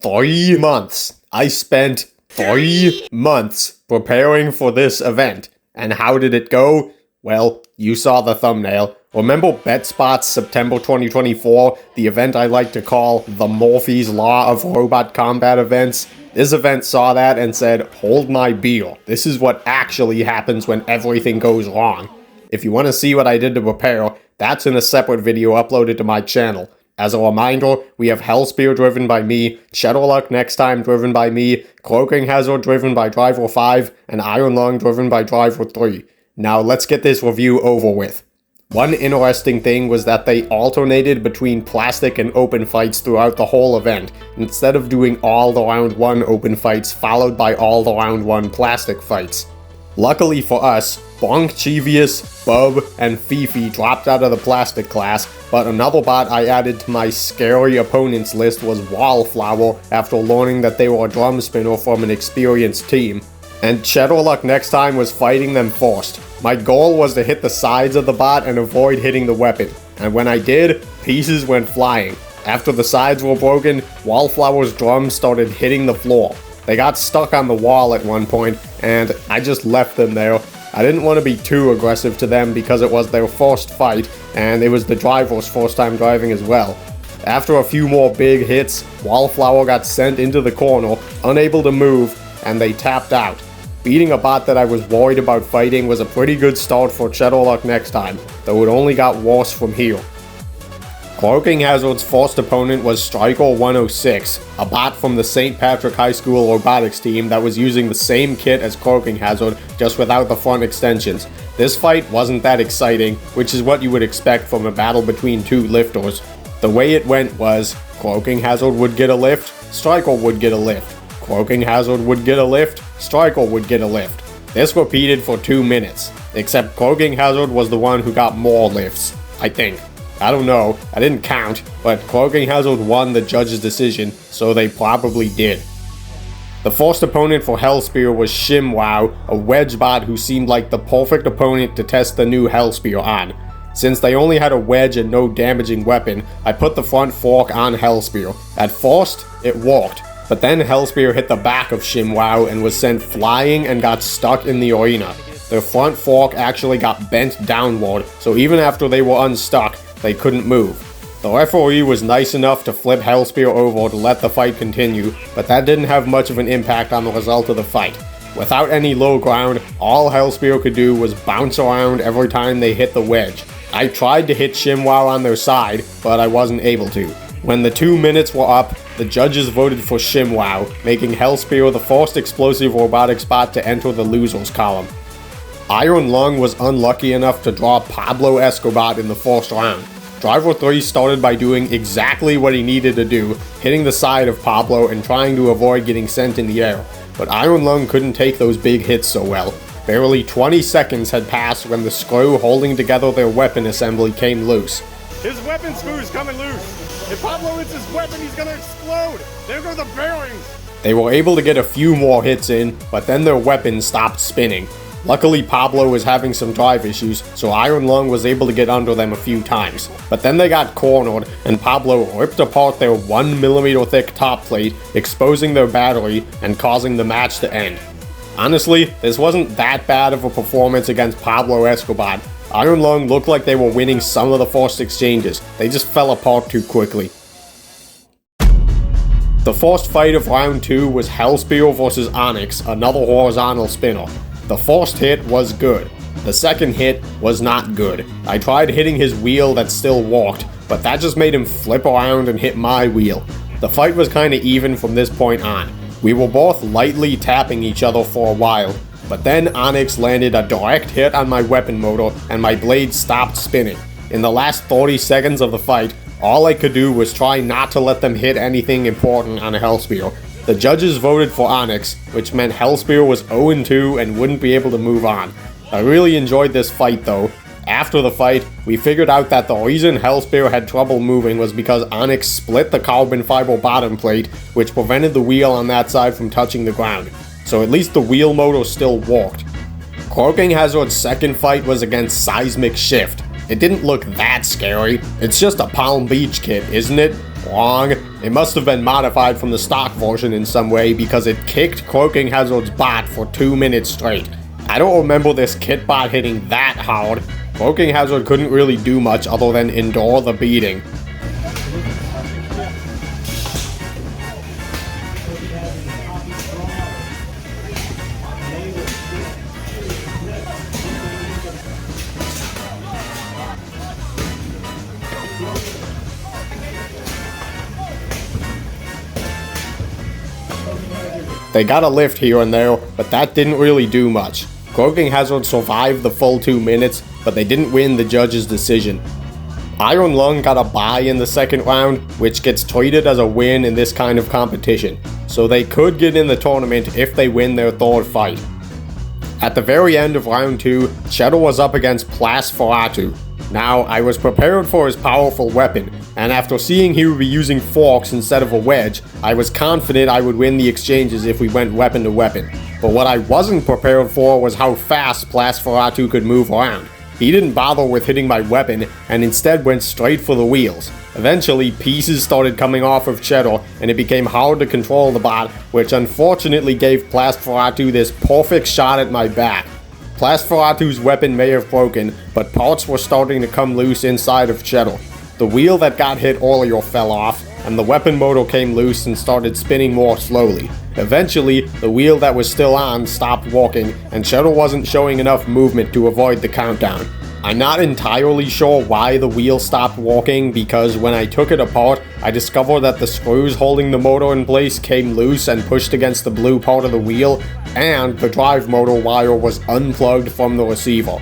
3 months. I spent 3 months preparing for this event. And how did it go? Well, you saw the thumbnail. Remember BetSpot's September 2024, the event I like to call the Morphy's Law of Robot Combat Events? This event saw that and said, hold my beer. This is what actually happens when everything goes wrong. If you want to see what I did to prepare, that's in a separate video uploaded to my channel. As a reminder, we have Hellspear driven by me, Shadowluck Next Time driven by me, Cloaking Hazard driven by Driver 5, and Iron Lung driven by Driver 3. Now let's get this review over with. One interesting thing was that they alternated between plastic and open fights throughout the whole event, instead of doing all the round 1 open fights followed by all the round 1 plastic fights. Luckily for us, Bonk Cheevius, Bub, and Fifi dropped out of the plastic class, but another bot I added to my scary opponents list was Wallflower after learning that they were a drum spinner from an experienced team. And Shadowluck Next Time was fighting them first. My goal was to hit the sides of the bot and avoid hitting the weapon, and when I did, pieces went flying. After the sides were broken, Wallflower's drums started hitting the floor. They got stuck on the wall at one point, and I just left them there. I didn't want to be too aggressive to them because it was their first fight, and it was the driver's first time driving as well. After a few more big hits, Wallflower got sent into the corner, unable to move, and they tapped out. Beating a bot that I was worried about fighting was a pretty good start for Shadowluck Next Time, though it only got worse from here. Cloaking Hazard's first opponent was Striker 106, a bot from the St. Patrick High School robotics team that was using the same kit as Cloaking Hazard, just without the front extensions. This fight wasn't that exciting, which is what you would expect from a battle between two lifters. The way it went was, Cloaking Hazard would get a lift, Striker would get a lift. Cloaking Hazard would get a lift, Striker would get a lift. This repeated for 2 minutes, except Cloaking Hazard was the one who got more lifts, I think. I don't know, I didn't count, but Cloaking Hazard won the judge's decision, so they probably did. The first opponent for Hellspear was ShimWow, a wedge bot who seemed like the perfect opponent to test the new Hellspear on. Since they only had a wedge and no damaging weapon, I put the front fork on Hellspear. At first, it worked, but then Hellspear hit the back of ShimWow and was sent flying and got stuck in the arena. Their front fork actually got bent downward, so even after they were unstuck, they couldn't move. The referee was nice enough to flip Hellspear over to let the fight continue, but that didn't have much of an impact on the result of the fight. Without any low ground, all Hellspear could do was bounce around every time they hit the wedge. I tried to hit ShimWow on their side, but I wasn't able to. When the 2 minutes were up, the judges voted for ShimWow, making Hellspear the first explosive robotics bot to enter the losers column. Iron Lung was unlucky enough to draw Pablo Escobar in the first round. Driver 3 started by doing exactly what he needed to do, hitting the side of Pablo and trying to avoid getting sent in the air, but Iron Lung couldn't take those big hits so well. Barely 20 seconds had passed when the screw holding together their weapon assembly came loose. His weapon screw is coming loose. If Pablo hits his weapon, he's gonna explode. There go the bearings. They were able to get a few more hits in, but then their weapon stopped spinning. Luckily, Pablo was having some drive issues, so Iron Lung was able to get under them a few times. But then they got cornered, and Pablo ripped apart their 1mm thick top plate, exposing their battery and causing the match to end. Honestly, this wasn't that bad of a performance against Pablo Escobar. Iron Lung looked like they were winning some of the first exchanges. They just fell apart too quickly. The first fight of round 2 was Hellspear vs Onyx, another horizontal spinner. The first hit was good. The second hit was not good. I tried hitting his wheel that still worked, but that just made him flip around and hit my wheel. The fight was kinda even from this point on. We were both lightly tapping each other for a while, but then Onyx landed a direct hit on my weapon motor and my blade stopped spinning. In the last 30 seconds of the fight, all I could do was try not to let them hit anything important on Hellspear. The judges voted for Onyx, which meant Hellspear was 0-2 and wouldn't be able to move on. I really enjoyed this fight though. After the fight, we figured out that the reason Hellspear had trouble moving was because Onyx split the carbon fiber bottom plate, which prevented the wheel on that side from touching the ground. So at least the wheel motor still worked. Cloaking Hazard's second fight was against Seismic Shift. It didn't look that scary. It's just a Palm Beach kit, isn't it? Wrong. It must have been modified from the stock version in some way because it kicked Croaking Hazard's bot for 2 minutes straight. I don't remember this kit bot hitting that hard. Croaking Hazard couldn't really do much other than endure the beating. They got a lift here and there, but that didn't really do much. Croaking Hazard survived the full 2 minutes, but they didn't win the judge's decision. Iron Lung got a bye in the second round, which gets treated as a win in this kind of competition, so they could get in the tournament if they win their third fight. At the very end of round 2, Cheddar was up against Plasferatu. Now, I was prepared for his powerful weapon, and after seeing he would be using forks instead of a wedge, I was confident I would win the exchanges if we went weapon to weapon. But what I wasn't prepared for was how fast Plasferatu could move around. He didn't bother with hitting my weapon, and instead went straight for the wheels. Eventually, pieces started coming off of Cheddar, and it became hard to control the bot, which unfortunately gave Plasferatu this perfect shot at my back. Plasferatu's weapon may have broken, but parts were starting to come loose inside of Cheddar. The wheel that got hit earlier fell off, and the weapon motor came loose and started spinning more slowly. Eventually, the wheel that was still on stopped working, and Cheddar wasn't showing enough movement to avoid the countdown. I'm not entirely sure why the wheel stopped working, because when I took it apart, I discovered that the screws holding the motor in place came loose and pushed against the blue part of the wheel, and the drive motor wire was unplugged from the receiver.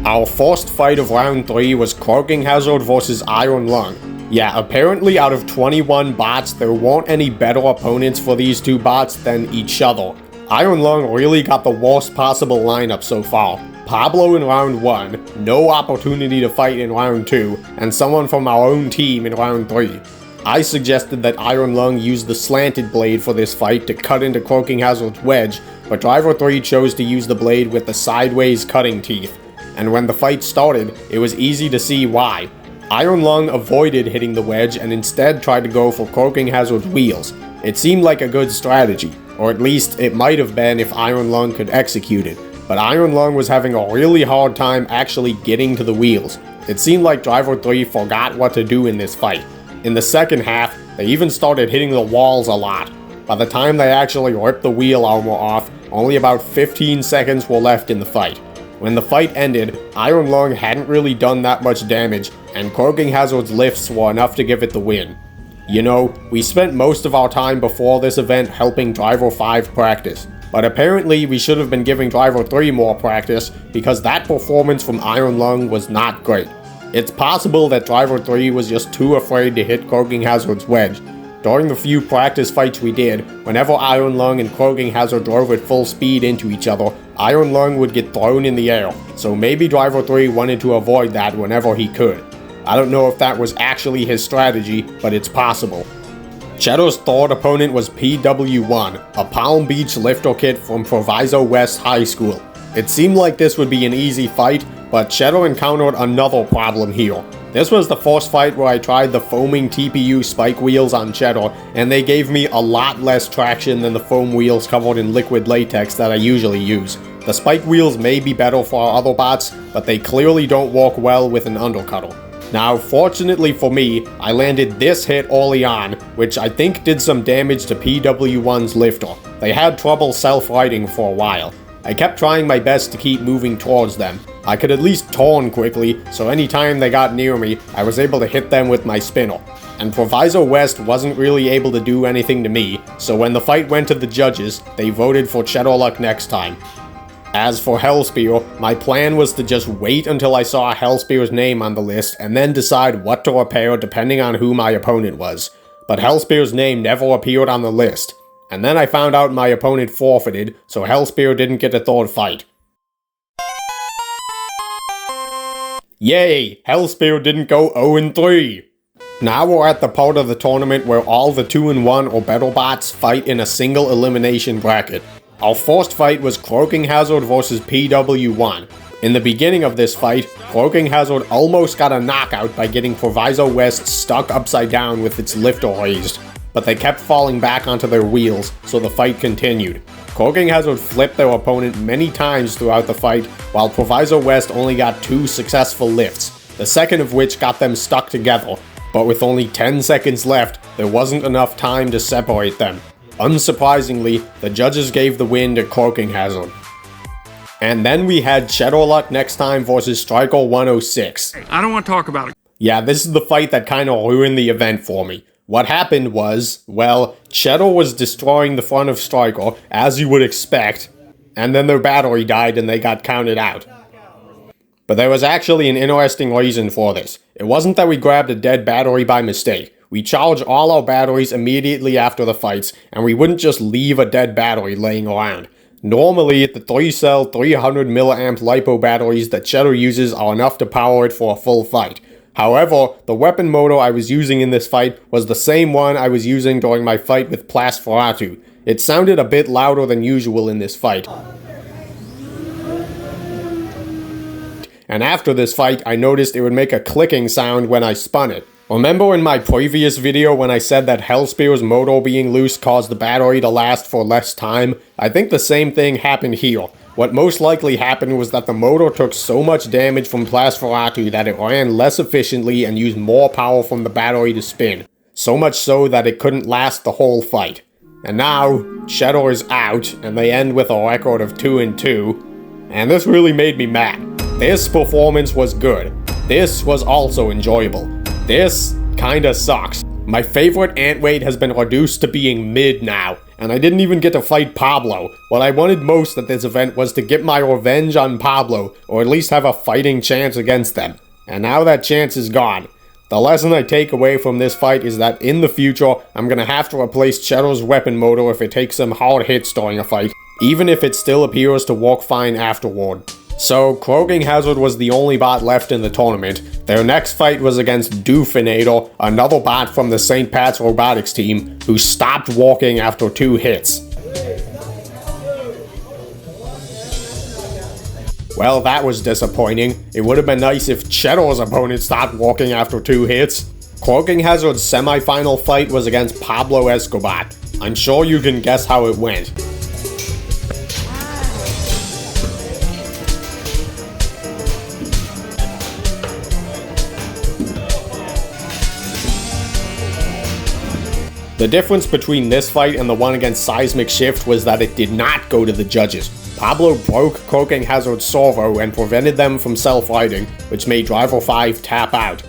Our first fight of round 3 was Croaking Hazard vs Iron Lung. Yeah, apparently out of 21 bots, there weren't any better opponents for these two bots than each other. Iron Lung really got the worst possible lineup so far. Pablo in round 1, no opportunity to fight in round 2, and someone from our own team in round 3. I suggested that Iron Lung use the slanted blade for this fight to cut into Croaking Hazard's wedge, but Driver 3 chose to use the blade with the sideways cutting teeth. And when the fight started, it was easy to see why. Iron Lung avoided hitting the wedge and instead tried to go for Croaking Hazard's wheels. It seemed like a good strategy, or at least it might have been if Iron Lung could execute it, but Iron Lung was having a really hard time actually getting to the wheels. It seemed like Driver 3 forgot what to do in this fight. In the second half, they even started hitting the walls a lot. By the time they actually ripped the wheel armor off, only about 15 seconds were left in the fight. When the fight ended, Iron Lung hadn't really done that much damage, and Croaking Hazard's lifts were enough to give it the win. You know, we spent most of our time before this event helping Driver 5 practice, but apparently we should have been giving Driver 3 more practice because that performance from Iron Lung was not great. It's possible that Driver 3 was just too afraid to hit Croaking Hazard's wedge. During the few practice fights we did, whenever Iron Lung and Croaking Hazard drove at full speed into each other, Iron Lung would get thrown in the air, so maybe Driver 3 wanted to avoid that whenever he could. I don't know if that was actually his strategy, but it's possible. Cheddar's third opponent was PW1, a Palm Beach lifter kid from Proviso West High School. It seemed like this would be an easy fight, but Cheddar encountered another problem here. This was the first fight where I tried the foaming TPU spike wheels on Cheddar, and they gave me a lot less traction than the foam wheels covered in liquid latex that I usually use. The spike wheels may be better for our other bots, but they clearly don't work well with an undercutter. Now, fortunately for me, I landed this hit early on, which I think did some damage to PW1's lifter. They had trouble self-righting for a while. I kept trying my best to keep moving towards them. I could at least turn quickly, so anytime they got near me, I was able to hit them with my spinner. And Proviso West wasn't really able to do anything to me, so when the fight went to the judges, they voted for Cheddar Luck next time. As for Hellspear, my plan was to just wait until I saw Hellspear's name on the list and then decide what to repair depending on who my opponent was. But Hellspear's name never appeared on the list. And then I found out my opponent forfeited, so Hellspear didn't get a third fight. Yay! Hellspear didn't go 0-3! Now we're at the part of the tournament where all the 2-1 or better bots fight in a single elimination bracket. Our first fight was Croaking Hazard vs PW1. In the beginning of this fight, Croaking Hazard almost got a knockout by getting Proviso West stuck upside down with its lifter raised, but they kept falling back onto their wheels, so the fight continued. Croaking Hazard flipped their opponent many times throughout the fight, while Proviso West only got 2 successful lifts, the second of which got them stuck together, but with only 10 seconds left, there wasn't enough time to separate them. Unsurprisingly, the judges gave the win to Croaking Hazard. And then we had Chedorluck next time versus Striker 106. I don't want to talk about it. Yeah, this is the fight that kind of ruined the event for me. What happened was, well, Cheddar was destroying the front of Striker, as you would expect, and then their battery died and they got counted out. But there was actually an interesting reason for this. It wasn't that we grabbed a dead battery by mistake. We charged all our batteries immediately after the fights, and we wouldn't just leave a dead battery laying around. Normally, the 3-cell 300 milliamp LiPo batteries that Cheddar uses are enough to power it for a full fight. However, the weapon motor I was using in this fight was the same one I was using during my fight with Plasferatu. It sounded a bit louder than usual in this fight. And after this fight, I noticed it would make a clicking sound when I spun it. Remember in my previous video when I said that Hellspear's motor being loose caused the battery to last for less time? I think the same thing happened here. What most likely happened was that the motor took so much damage from Plasferatu that it ran less efficiently and used more power from the battery to spin. So much so that it couldn't last the whole fight. And now, Cheddar is out, and they end with a record of 2-2. And this really made me mad. This performance was good. This was also enjoyable. This kinda sucks. My favorite antweight has been reduced to being mid now, and I didn't even get to fight Pablo. What I wanted most at this event was to get my revenge on Pablo, or at least have a fighting chance against them. And now that chance is gone. The lesson I take away from this fight is that in the future, I'm gonna have to replace Cheddar's weapon motor if it takes some hard hits during a fight, even if it still appears to work fine afterward. So, Croaking Hazard was the only bot left in the tournament. Their next fight was against Doofinator, another bot from the St. Pat's Robotics team, who stopped walking after 2 hits. Well, that was disappointing. It would have been nice if Cheddar's opponent stopped walking after 2 hits. Croaking Hazard's semi-final fight was against Pablo Escobar. I'm sure you can guess how it went. The difference between this fight and the one against Seismic Shift was that it did not go to the judges. Pablo broke Croaking Hazard's servo and prevented them from self-righting, which made Driver 5 tap out.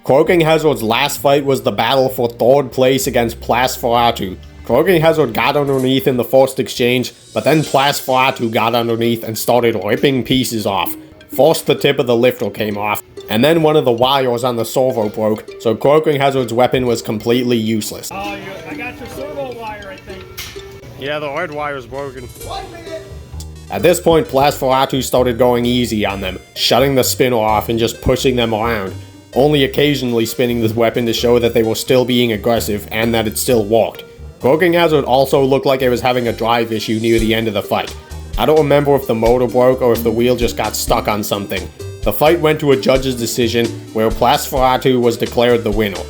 Croaking Hazard's last fight was the battle for 3rd place against Plasferatu. Croaking Hazard got underneath in the first exchange, but then Plasferatu got underneath and started ripping pieces off. First the tip of the lifter came off, and then one of the wires on the servo broke, so Croaking Hazard's weapon was completely useless. Oh, I got your servo wire, I think. Yeah, the red wire's broken. At this point, Plasferatu started going easy on them, shutting the spinner off and just pushing them around, only occasionally spinning the weapon to show that they were still being aggressive and that it still worked. Croaking Hazard also looked like it was having a drive issue near the end of the fight. I don't remember if the motor broke or if the wheel just got stuck on something. The fight went to a judge's decision, where Plasferatu was declared the winner.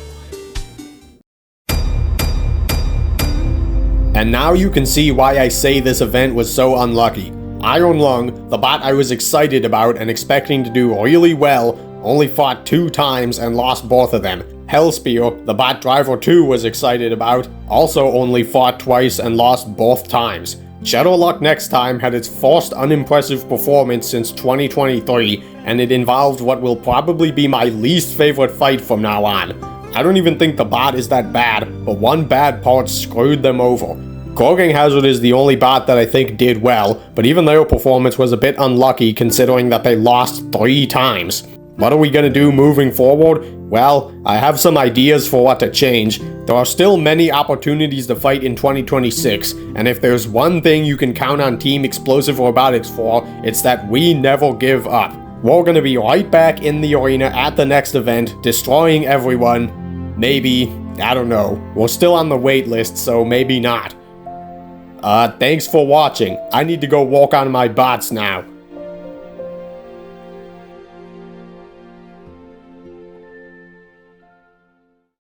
And now you can see why I say this event was so unlucky. Iron Lung, the bot I was excited about and expecting to do really well, only fought 2 times and lost both of them. Hellspear, the bot Driver 2 was excited about, also only fought twice and lost both times. Chedorluck next time had its first unimpressive performance since 2023, and it involved what will probably be my least favorite fight from now on. I don't even think the bot is that bad, but one bad part screwed them over. Croaking Hazard is the only bot that I think did well, but even their performance was a bit unlucky considering that they lost 3 times. What are we gonna do moving forward? Well, I have some ideas for what to change. There are still many opportunities to fight in 2026, and if there's one thing you can count on Team Explosive Robotics for, it's that we never give up. We're gonna be right back in the arena at the next event, destroying everyone. Maybe, I don't know. We're still on the wait list, so maybe not. Thanks for watching. I need to go walk on my bots now.